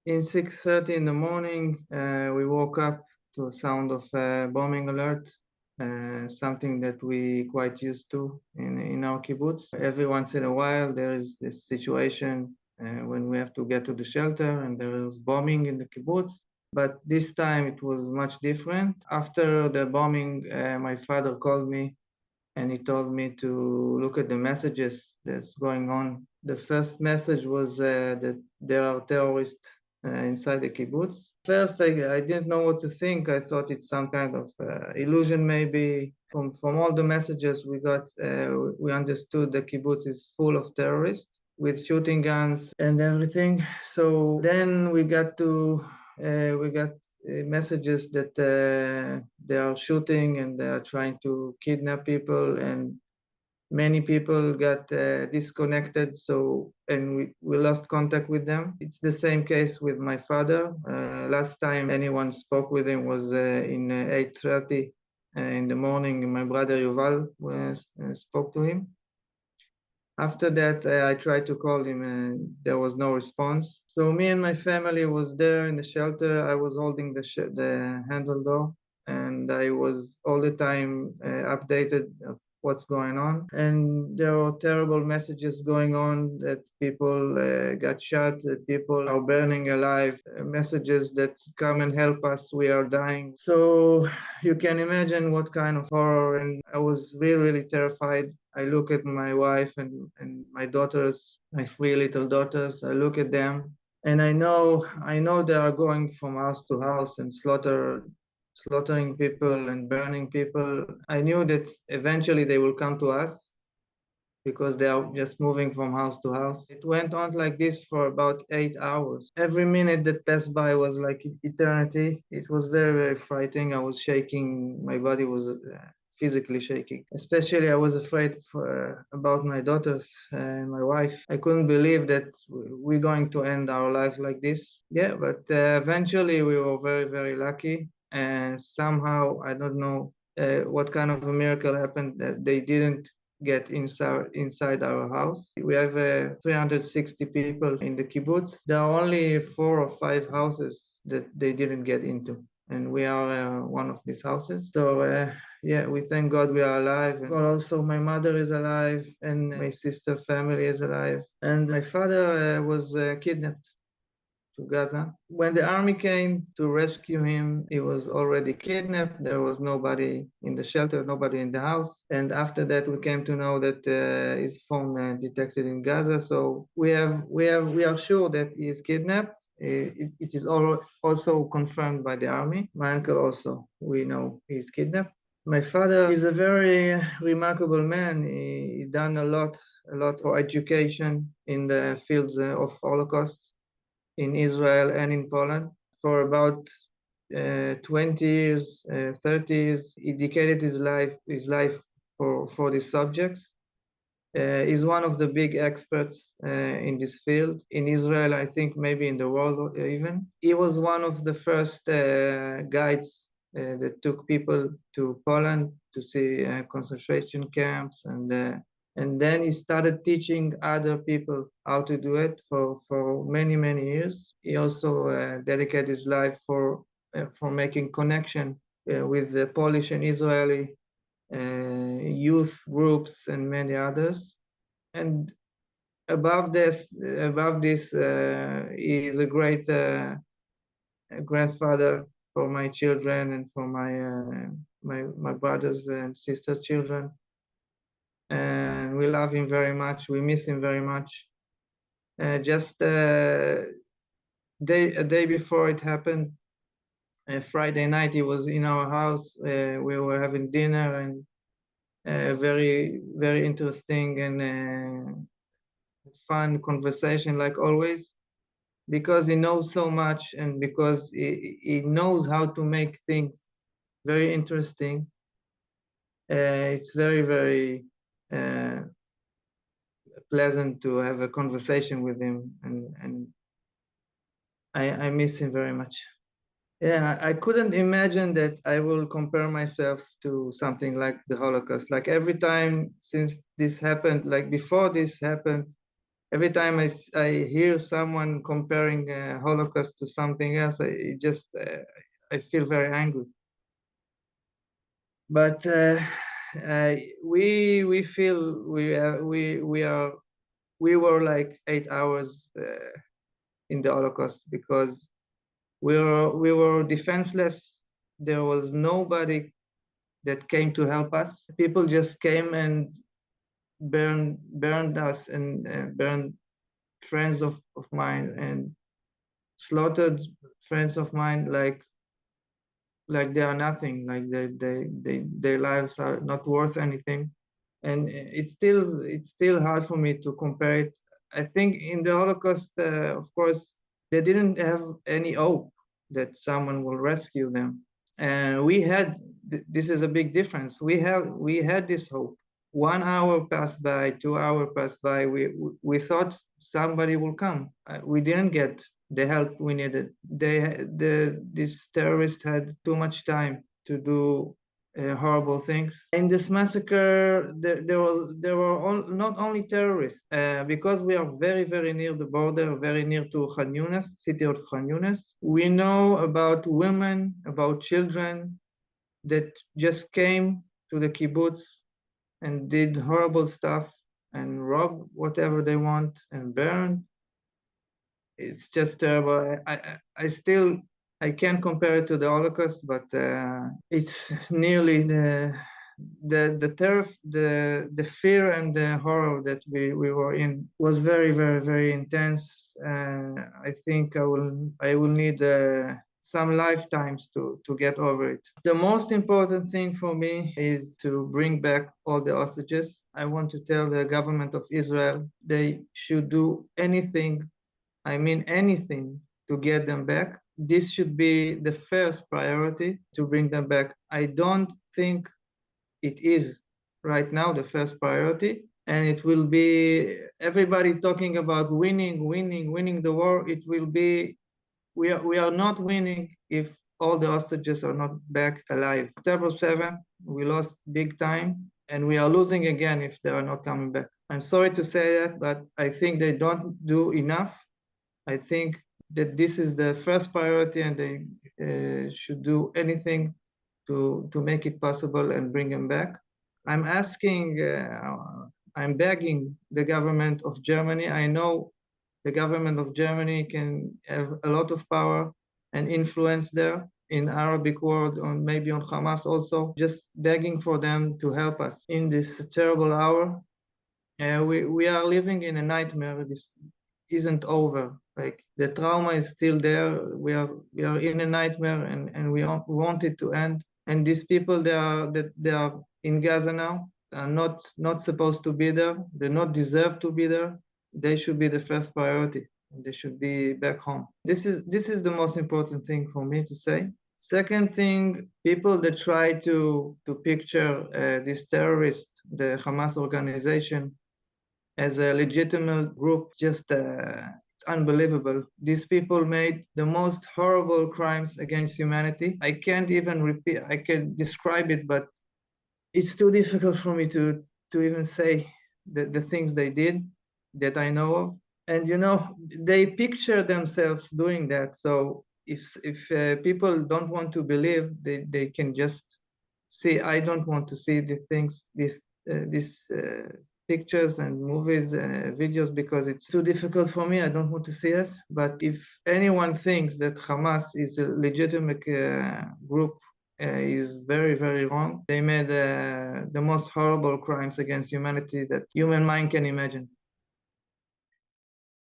In 6:30 in the morning, we woke up to a sound of bombing alert, something that we quite used to in our kibbutz. Every once in a while, there is this situation when we have to get to the shelter and there is bombing in the kibbutz. But this time it was much different. After the bombing, my father called me and he told me to look at the messages that's going on. The first message was that there are terrorists inside the kibbutz. First, I didn't know what to think. I thought it's some kind of illusion, maybe. From all the messages we got, we understood the kibbutz is full of terrorists with shooting guns and everything. So then we got messages that they are shooting and they are trying to kidnap people, and many people got disconnected, and we lost contact with them. It's the same case with my father. Last time anyone spoke with him was in 8:30 in the morning. My brother Yuval spoke to him. After that, I tried to call him and there was no response. So me and my family was there in the shelter. I was holding the handle door and I was all the time updated of what's going on. And there are terrible messages going on that people got shot, that people are burning alive, messages that come and help us, we are dying. So you can imagine what kind of horror, and I was really, really terrified. I look at my wife and my daughters, my three little daughters. I look at them, and I know they are going from house to house and slaughtering people and burning people. I knew that eventually they will come to us because they are just moving from house to house. It went on like this for about 8 hours. Every minute that passed by was like eternity. It was very, very frightening. I was shaking. My body was physically shaking. Especially, I was afraid about my daughters and my wife. I couldn't believe that we're going to end our life like this. Yeah, but eventually we were very, very lucky. And somehow, I don't know what kind of a miracle happened that they didn't get inside our house. We have 360 people in the kibbutz. There are only 4 or 5 houses that they didn't get into, and we are one of these houses. So yeah, we thank God we are alive. And also, my mother is alive, and my sister family is alive, and my father was kidnapped to Gaza. When the army came to rescue him, he was already kidnapped. There was nobody in the shelter, nobody in the house. And after that, we came to know that his phone detected in Gaza. So we are sure that he is kidnapped. It is also confirmed by the army. My uncle also, we know he is kidnapped. My father is a very remarkable man. He done a lot for education in the fields of Holocaust in Israel and in Poland for about 20 years, 30 years. He dedicated his life for this subject. He's one of the big experts in this field in Israel, I think maybe in the world even. He was one of the first guides that took people to Poland to see concentration camps, and then he started teaching other people how to do it for many, many years. He also dedicated his life for making connection with the Polish and Israeli youth groups and many others. And above this, he is a great grandfather for my children and for my brothers and sisters' children. And we love him very much. We miss him very much. Just a day before it happened, Friday night, he was in our house. We were having dinner, and very, very interesting and fun conversation, like always, because he knows so much and because he knows how to make things very interesting. It's very, very pleasant to have a conversation with him, and I miss him very much. Yeah, I couldn't imagine that I will compare myself to something like the Holocaust. Like every time since this happened, like before this happened, every time I hear someone comparing Holocaust to something else, I feel very angry. But we feel we were like 8 hours in the Holocaust because we were defenseless. There was nobody that came to help us. People just came and burned us and burned friends of mine and slaughtered friends of mine like they are nothing, like their lives are not worth anything. And it's still hard for me to compare it. I think in the Holocaust, of course, they didn't have any hope that someone will rescue them. And we had this is a big difference. We had this hope. 1 hour passed by, 2 hours passed by. We thought somebody will come. We didn't get the help we needed. These terrorists had too much time to do horrible things. In this massacre, there were not only terrorists, because we are very near the border, very near to Khan Yunis, city of Khan Yunis. We know about women, about children that just came to the kibbutz and did horrible stuff and robbed whatever they want and burned. It's just terrible. I can't compare it to the Holocaust, but it's nearly the terror, the fear and the horror that we were in was very intense. I think I will need some lifetimes to get over it. The most important thing for me is to bring back all the hostages. I want to tell the government of Israel they should do anything, I mean anything, to get them back. This should be the first priority, to bring them back. I don't think it is right now the first priority, and it will be everybody talking about winning the war. It will be we are not winning if all the hostages are not back alive. October 7th, we lost big time, and we are losing again if they are not coming back. I'm sorry to say that, but I think they don't do enough. I think that this is the first priority, and they should do anything to make it possible and bring them back. I'm begging the government of Germany. I know the government of Germany can have a lot of power and influence there in Arabic world, or maybe on Hamas also. Just begging for them to help us in this terrible hour. We are living in a nightmare. This isn't over. Like the trauma is still there. We are in a nightmare, and we want it to end. And these people, they are in Gaza now, are not supposed to be there. They not deserve to be there. They should be the first priority. They should be back home. This is the most important thing for me to say. Second thing, people that try to picture this terrorist, the Hamas organization, as a legitimate group, just it's unbelievable. These people made the most horrible crimes against humanity. I can't even repeat, I can describe it, but it's too difficult for me to even say the things they did that I know of. And they picture themselves doing that. So if people don't want to believe, they can just see. I don't want to see the things, these pictures and movies, videos, because it's too difficult for me. I don't want to see it. But if anyone thinks that Hamas is a legitimate group, is very wrong. They made the most horrible crimes against humanity that human mind can imagine.